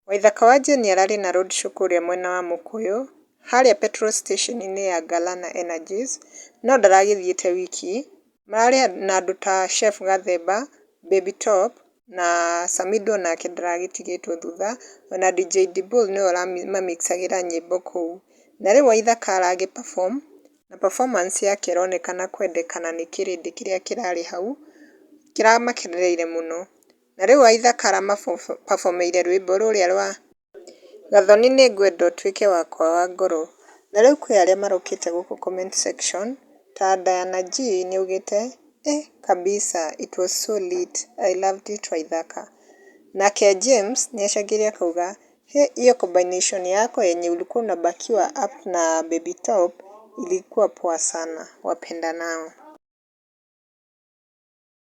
Waithaka wa Jane ararĩ na roadshow kũrĩa mwena wa Mukuyu harĩa petrol station-inĩ ya Galana Energies, no ndaragĩthiĩte wiki. Mararĩ na andũ ta Chef Gathemba, Baby Top na Samido onake ndaragĩtigĩtwo thutha, ona DJ Dibul nĩwe ũramamixagĩra nyĩmbo kũu. Na rĩu Waithaka aragĩ perform na performance yake ĩronekana kwendekana nĩ kĩrĩndĩ kĩrĩa kĩrarĩ hau, kĩramakenereire mũno. Na rĩu Waithaka aramaperformĩire rwĩmbo rũrĩa rwa Gathoni nĩ ngwenda ũtuĩke wakwa wa ngoro. Na rĩu kwĩ arĩa marokĩte gũkũ comment section ta Diana G nĩaugĩte kabisa it was so lit, I loved it Waithaka. Nake James nĩacangĩre akauga hiyo combination yako yenye ulikuwa unabakiwa up na Baby Top ilikuwa poa sana, wapenda nao.